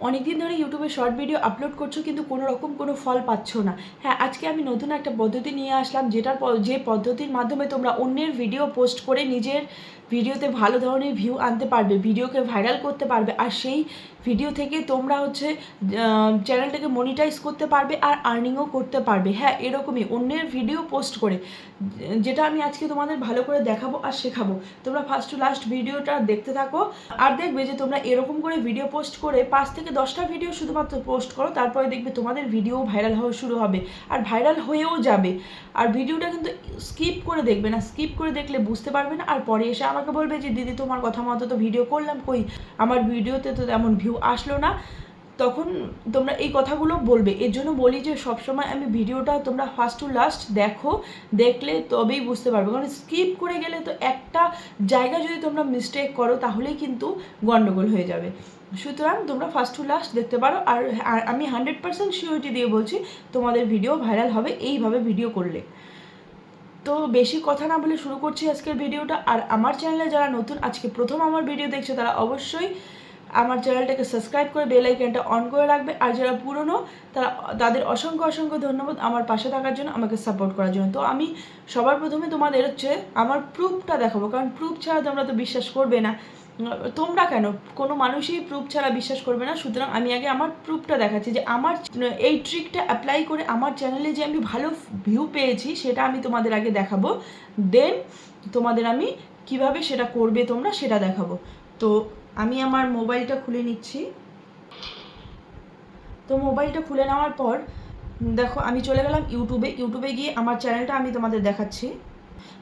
অনেক দিন ধরে ইউটিউবে শর্ট ভিডিও আপলোড করছো কিন্তু কোনো রকম কোনো ফল পাচ্ছ না। হ্যাঁ, আজকে আমি নতুন একটা পদ্ধতি নিয়ে আসলাম, যে পদ্ধতির মাধ্যমে তোমরা অন্যের ভিডিও পোস্ট করে নিজের ভিডিওতে ভালো ধরনের ভিউ আনতে পারবে, ভিডিওকে ভাইরাল করতে পারবে, আর সেই ভিডিও থেকে তোমরা চ্যানেলটাকে মনিটাইজ করতে পারবে আর আর্নিংও করতে পারবে। হ্যাঁ, এরকমই অন্যের ভিডিও পোস্ট করে, যেটা আমি আজকে তোমাদের ভালো করে দেখাবো আর শেখাবো। তোমরা ফার্স্ট টু লাস্ট ভিডিওটা দেখতে থাকো আর দেখবে যে তোমরা এরকম করে ভিডিও পোস্ট করে 5 থেকে 10টা ভিডিও শুধুমাত্র পোস্ট করো, তারপরে দেখবে তোমাদের ভিডিও ভাইরাল হওয়া শুরু হবে আর ভাইরাল হয়েও যাবে। আর ভিডিওটা কিন্তু স্কিপ করে দেখবে না, স্কিপ করে দেখলে বুঝতে পারবে না, আর পরে এসে আমাকে বলবে যে দিদি তোমার কথা মতো তো ভিডিও করলাম, কই আমার ভিডিওতে তো তেমন ভিউ আসলো না। তখন তোমরা এই কথাগুলো বলবে। এর জন্য বলি যে সবসময় আমি ভিডিওটা তোমরা ফার্স্ট টু লাস্ট দেখো, দেখলে তবেই বুঝতে পারবে, কারণ স্কিপ করে গেলে তো একটা জায়গা যদি তোমরা মিস্টেক করো তাহলেই কিন্তু গন্ডগোল হয়ে যাবে। সুতরাং তোমরা ফার্স্ট টু লাস্ট দেখতে পারো, আর আমি 100% সিওরিটি দিয়ে বলছি তোমাদের ভিডিও ভাইরাল হবে এইভাবে ভিডিও করলে। তো বেশি কথা না বলে শুরু করছি আজকের ভিডিওটা। আর আমার চ্যানেলে যারা নতুন আজকে প্রথম আমার ভিডিও দেখছে তারা অবশ্যই আমার চ্যানেলটাকে সাবস্ক্রাইব করে বেল আইকনটা অন করে রাখবে, আর যারা পুরনো তাদের অসংখ্য অসংখ্য ধন্যবাদ আমার পাশে থাকার জন্য, আমাকে সাপোর্ট করার জন্য। তো আমি সবার প্রথমে তোমাদের আমার প্রুফটা দেখাবো, কারণ প্রুফ ছাড়া তোমরা তো বিশ্বাস করবে না। তোমরা কেন, কোনো মানুষই প্রুফ ছাড়া বিশ্বাস করবে না। সুতরাং আমি আগে আমার প্রুফটা দেখাচ্ছি যে আমার এই ট্রিকটা অ্যাপ্লাই করে আমার চ্যানেলে যে আমি ভালো ভিউ পেয়েছি সেটা আমি তোমাদের আগে দেখাবো, দেন তোমাদের আমি কিভাবে সেটা করবে তোমরা সেটা দেখাবো। তো আমি আমার মোবাইলটা খুলে নিচ্ছি। তো মোবাইলটা খুলে নেওয়ার পর দেখো আমি চলে গেলাম ইউটিউবে গিয়ে আমার চ্যানেলটা আমি তোমাদের দেখাচ্ছি।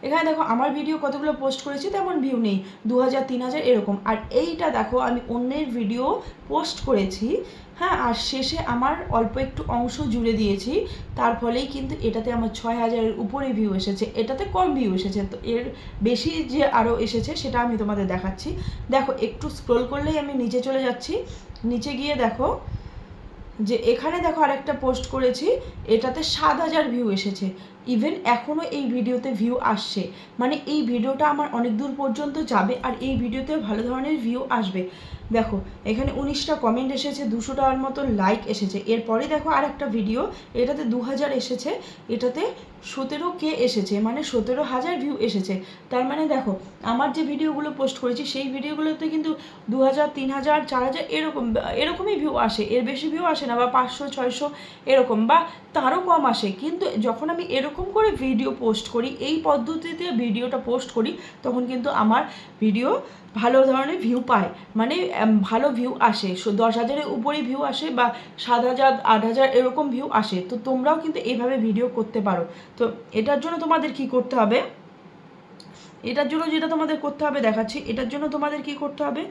এখানে দেখো আমার ভিডিও কতগুলো পোস্ট করেছি, তেমন ভিউ নেই, 2000 3000 এরকম। আর এইটা দেখো আমি অন্যের ভিডিও পোস্ট করেছি, হ্যাঁ, আর শেষে আমার অল্প একটু অংশ জুড়ে দিয়েছি, তার ফলেই কিন্তু এটাতে আমার 6000-এর উপরে ভিউ এসেছে, এটাতে কম ভিউ এসেছে। তো এর বেশি যে আরও এসেছে সেটা আমি তোমাদের দেখাচ্ছি। দেখো একটু স্ক্রোল করলেই আমি নিচে চলে যাচ্ছি, নিচে গিয়ে দেখো যে এখানে দেখো আরেকটা পোস্ট করেছি, এটাতে 7000 ভিউ এসেছে। ইভেন এখনও এই ভিডিওতে ভিউ আসছে, মানে এই ভিডিওটা আমার অনেক দূর পর্যন্ত যাবে আর এই ভিডিওতে ভালো ধরনের ভিউ আসবে। দেখো এখানে 19টা কমেন্ট এসেছে, 200টার মতো লাইক এসেছে। এরপরে দেখো আর একটা ভিডিও, এটাতে 2000 এসেছে, এটাতে 17K এসেছে, মানে 17000 ভিউ এসেছে। তার মানে দেখো আমার যে ভিডিওগুলো পোস্ট করেছি সেই ভিডিওগুলোতে কিন্তু 2000 3000 4000 এরকমই ভিউ আসে, এর বেশি ভিউ আসে না, বা 500 600 এরকম, বা তারও কম আসে। কিন্তু যখন আমি এরকম করে ভিডিও পোস্ট করি, এই পদ্ধতিতে ভিডিওটা পোস্ট করি, তখন কিন্তু আমার ভিডিও ভালো ধরনের ভিউ পায়, মানে ভালো ভিউ আসে, 10,000-এর উপরেই ভিউ আসে, বা 7,000 8,000 এরকম ভিউ আসে। তো তোমরাও কিন্তু এইভাবে ভিডিও করতে পারো। তো এটার জন্য তোমাদের কি করতে হবে, এটার জন্য যেটা তোমাদের করতে হবে দেখাচ্ছি। এটার জন্য তোমাদের কি করতে হবে,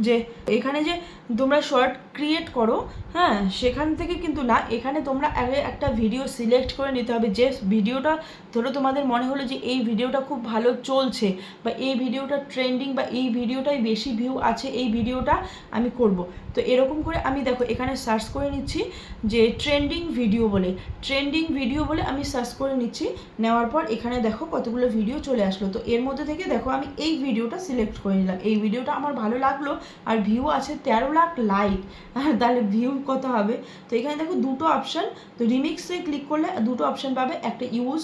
যে এখানে যে তোমরা শর্ট ক্রিয়েট করো, হ্যাঁ, সেখান থেকে কিন্তু না, এখানে তোমরা আগে একটা ভিডিও সিলেক্ট করে নিতে হবে, যে ভিডিওটা ধরো তোমাদের মনে হলো যে এই ভিডিওটা খুব ভালো চলছে, বা এই ভিডিওটা ট্রেন্ডিং, বা এই ভিডিওটাই বেশি ভিউ আছে, এই ভিডিওটা আমি করব। তো এরকম করে আমি দেখো এখানে সার্চ করে নিচ্ছি যে ট্রেন্ডিং ভিডিও বলে আমি সার্চ করে নিচ্ছি। নেওয়ার পর এখানে দেখো কতগুলো ভিডিও চলে আসলো। তো এর মধ্যে থেকে দেখো আমি এই ভিডিওটা সিলেক্ট করে নিলাম, এই ভিডিওটা আমার ভালো লাগলো, আর ভিউ আছে 13 লাখ লাইক, তাহলে ভিউ কত হবে। তো এখানে দেখো দুটো অপশান, তো রিমিক্সে ক্লিক করলে দুটো অপশান পাবে, একটা ইউজ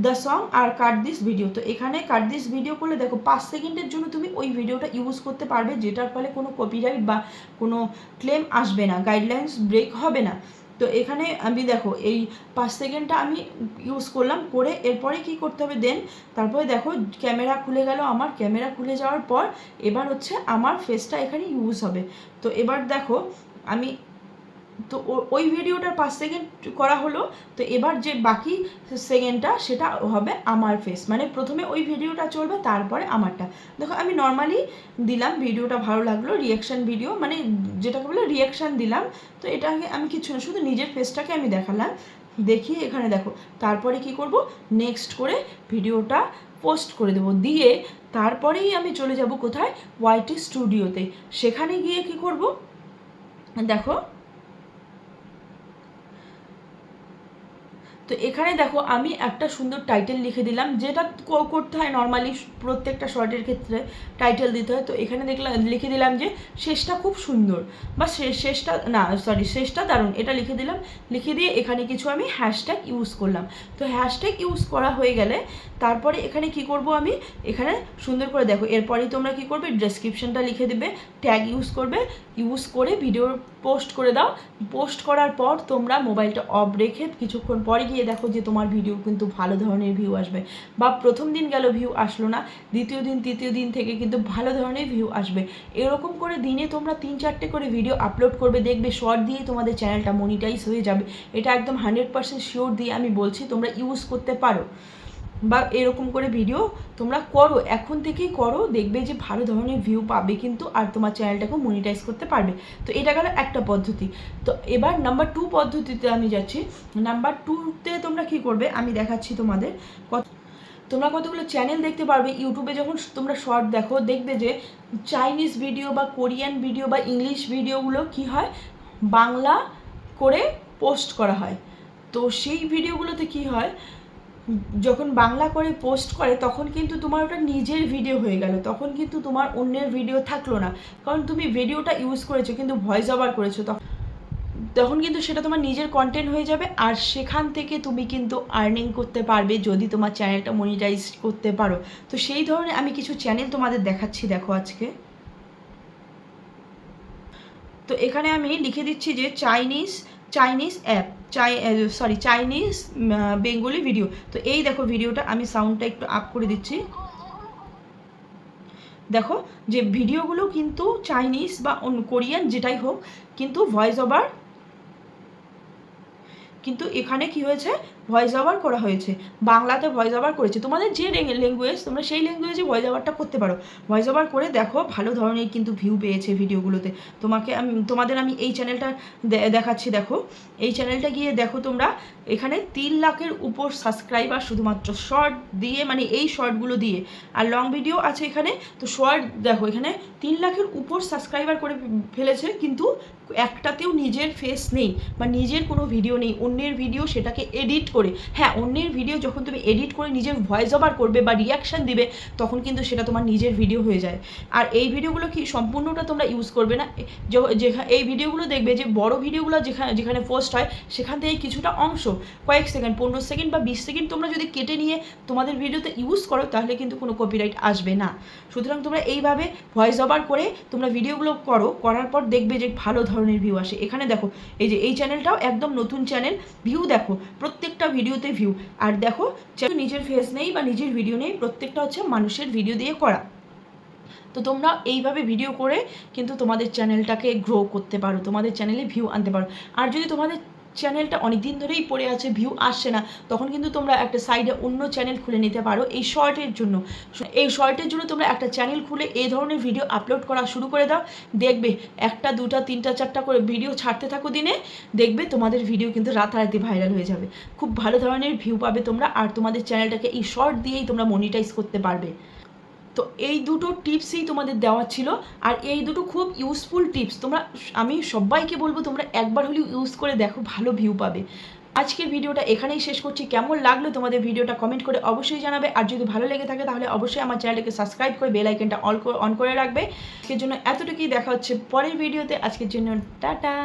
দ্য সং আর কাট দিস ভিডিও। তো এখানে কাট দিস ভিডিও করলে দেখো 5 সেকেন্ডের জন্য তুমি ওই ভিডিওটা ইউজ করতে পারবে, যেটার ফলে কোনো কপিরাইট বা কোনো ক্লেম আসবে না, গাইডলাইন্স ব্রেক হবে না। তো এখানে আমি দেখো এই 5 সেকেন্ডটা আমি ইউজ করলাম, করে এরপরে কি করতে হবে দেন, তারপরে দেখো ক্যামেরা খুলে গেল আমার, ক্যামেরা খুলে যাওয়ার পর এবার আমার ফেসটা এখানে ইউজ হবে। তো এবার দেখো আমি, তো ওই ভিডিওটার 5 সেকেন্ড করা হলো, তো এবার যে বাকি সেকেন্ডটা সেটা হবে আমার ফেস, মানে প্রথমে ওই ভিডিওটা চলবে তারপরে আমারটা। দেখো আমি নর্মালি দিলাম, ভিডিওটা ভালো লাগলো, রিয়াকশান ভিডিও, মানে যেটাকে বলে রিয়াকশান দিলাম। তো এটাকে আমি কিছু না, শুধু নিজের ফেসটাকে আমি দেখালাম, দেখিয়ে এখানে দেখো তারপরে কি করব, নেক্সট করে ভিডিওটা পোস্ট করে দেবো, দিয়ে তারপরেই আমি চলে যাব কোথায়, ওয়াইটি স্টুডিওতে। সেখানে গিয়ে কি করব দেখো, তো এখানে দেখো আমি একটা সুন্দর টাইটেল লিখে দিলাম, যেটা করতে হয় নর্মালি প্রত্যেকটা শর্টের ক্ষেত্রে টাইটেল দিতে হয়। তো এখানে লিখে দিলাম যে শেষটা খুব সুন্দর, বা শেষটা দারুণ, এটা লিখে দিলাম। লিখে দিয়ে এখানে কিছু আমি হ্যাশট্যাগ ইউজ করলাম। তো হ্যাশট্যাগ ইউজ করা হয়ে গেলে তারপরে এখানে কি করব আমি, এখানে সুন্দর করে দেখো, এরপরেই তোমরা কি করবে, ডেসক্রিপশনটা লিখে দেবে, ট্যাগ ইউজ করবে, ইউজ করে ভিডিও পোস্ট করে দাও। পোস্ট করার পর তোমরা মোবাইলটা অফ রেখে কিছুক্ষণ পরে গিয়ে দেখো যে তোমার ভিডিও কিন্তু ভালো ধরনের ভিউ আসবে, বা প্রথম দিন গেল ভিউ আসলো না, দ্বিতীয় দিন তৃতীয় দিন থেকে কিন্তু ভালো ধরনের ভিউ আসবে। এরকম করে দিনে তোমরা 3-4টে করে ভিডিও আপলোড করবে, দেখবে শর্ট দিয়ে তোমাদের চ্যানেলটা মনিটাইজ হয়ে যাবে। এটা একদম 100% শিওর দিয়ে আমি বলছি, তোমরা ইউজ করতে পারো, বা এরকম করে ভিডিও তোমরা করো, এখন থেকেই করো, দেখবে যে ভালো ধরনের ভিউ পাবে কিন্তু, আর তোমার চ্যানেলটাকেও মনিটাইজ করতে পারবে। তো এটা গেল একটা পদ্ধতি। তো এবার নাম্বার 2 পদ্ধতিতে আমি যাচ্ছি। নাম্বার 2তে তোমরা কি করবে আমি দেখাচ্ছি তোমাদের। তোমরা কতগুলো চ্যানেল দেখতে পারবে ইউটিউবে, যখন তোমরা শর্ট দেখো দেখবে যে চাইনিজ ভিডিও বা কোরিয়ান ভিডিও বা ইংলিশ ভিডিওগুলো কি হয়, বাংলা করে পোস্ট করা হয়। তো সেই ভিডিওগুলোতে কি হয়, যখন বাংলা করে পোস্ট করে তখন কিন্তু তোমার ওটা নিজের ভিডিও হয়ে গেল, তখন কিন্তু তোমার অন্যের ভিডিও থাকলো না, কারণ তুমি ভিডিওটা ইউজ করেছো কিন্তু ভয়েস ওভার করেছো, তখন কিন্তু সেটা তোমার নিজের কন্টেন্ট হয়ে যাবে, আর সেখান থেকে তুমি কিন্তু আর্নিং করতে পারবে যদি তোমার চ্যানেলটা মনিটাইজ করতে পারো। তো সেই ধরনের আমি কিছু চ্যানেল তোমাদের দেখাচ্ছি, দেখো আজকে। তো এখানে আমি লিখে দিচ্ছি যে চাইনিজ বেঙ্গলি ভিডিও। তো এই দেখো ভিডিওটা, আমি সাউন্ডটা একটু আপ করে দিচ্ছি। দেখো যে ভিডিওগুলো কিন্তু চাইনিজ বা কোরিয়ান যেটাই হোক, কিন্তু ভয়েস ওভার, কিন্তু এখানে কি হয়েছে, ভয়েস ওভার করা হয়েছে, বাংলাতে ভয়েস ওভার করেছে। তোমাদের যে ল্যাঙ্গুয়েজ, তোমরা সেই ল্যাঙ্গুয়েজে ভয়েস ওভারটা করতে পারো। ভয়েস ওভার করে দেখো ভালো ধরনের কিন্তু ভিউ পেয়েছে ভিডিওগুলোতে। তোমাদের আমি এই চ্যানেলটা দেখাচ্ছি, দেখো এই চ্যানেলটা গিয়ে দেখো তোমরা, এখানে 3 লাখের উপর সাবস্ক্রাইবার শুধুমাত্র শর্ট দিয়ে, মানে এই শর্টগুলো দিয়ে, আর লং ভিডিও আছে এখানে। তো শর্ট দেখো এখানে 3 লাখের উপর সাবস্ক্রাইবার করে ফেলেছে, কিন্তু একটাতেও নিজের ফেস নেই বা নিজের কোনো ভিডিও নেই, অন্যের ভিডিও সেটাকে এডিট করে। হ্যাঁ, অন্যের ভিডিও যখন তুমি এডিট করে নিজের ভয়েস ওভার করবে বা রিয়াকশান দিবে, তখন কিন্তু সেটা তোমার নিজের ভিডিও হয়ে যায়। আর এই ভিডিওগুলো কি সম্পূর্ণটা তোমরা ইউজ করবে না, এই ভিডিওগুলো দেখবে যে বড় ভিডিওগুলো যেখানে পোস্ট হয় সেখান থেকে কিছুটা অংশ, কয়েক সেকেন্ড, 15 সেকেন্ড বা 20 সেকেন্ড তোমরা যদি কেটে নিয়ে তোমাদের ভিডিওতে ইউজ করো, তাহলে কিন্তু কোনো কপিরাইট আসবে না। সুতরাং তোমরা এইভাবে ভয়েস ওভার করে তোমরা ভিডিওগুলো করার পর দেখবে যে ভালো ধরনের ভিউ আসে। এখানে দেখো এই যে এই চ্যানেলটাও একদম নতুন চ্যানেল, ভিউ দেখো প্রত্যেকটা ভিডিওতে ভিউ, আর দেখো নিজের ফেস নেই বা নিজের ভিডিও নেই, প্রত্যেকটা হচ্ছে মানুষের ভিডিও দিয়ে করা। তো তোমরা এইভাবে ভিডিও করে কিন্তু তোমাদের চ্যানেলটাকে গ্রো করতে পারো, তোমাদের চ্যানেলে ভিউ আনতে পারো। আর যদি তোমাদের চ্যানেলটা অনেক দিন ধরেই পড়ে আছে, ভিউ আসছে না, তখন কিন্তু তোমরা একটা সাইডে অন্য চ্যানেল খুলে নিতে পারো এই শর্টের জন্য। এই শর্টের জন্য তোমরা একটা চ্যানেল খুলে এই ধরনের ভিডিও আপলোড করা শুরু করে দাও, দেখবে 1টা 2টা 3টা 4টা করে ভিডিও ছাড়তে থাকো দিনে, দেখবে তোমাদের ভিডিও কিন্তু রাতারাতি ভাইরাল হয়ে যাবে, খুব ভালো ধরনের ভিউ পাবে তোমরা, আর তোমাদের চ্যানেলটাকে এই শর্ট দিয়েই তোমরা মনিটাইজ করতে পারবে। তো এই দুটো টিপসই তোমাদের দেওয়া ছিল, আর এই দুটো খুব ইউজফুল টিপস, আমি সবাইকে বলবো তোমরা একবার হলেও ইউজ করে দেখো, ভালো ভিউ পাবে। আজকের ভিডিওটা এখানেই শেষ করছি। কেমন লাগলো তোমাদের ভিডিওটা কমেন্ট করে অবশ্যই জানাবে, আর যদি ভালো লেগে থাকে তাহলে অবশ্যই আমার চ্যানেলটাকে সাবস্ক্রাইব করে বেল আইকনটা অন করে রাখবে। আজকের জন্য এতটুকুই, দেখা হচ্ছে পরের ভিডিওতে। আজকের জন্য টাটা।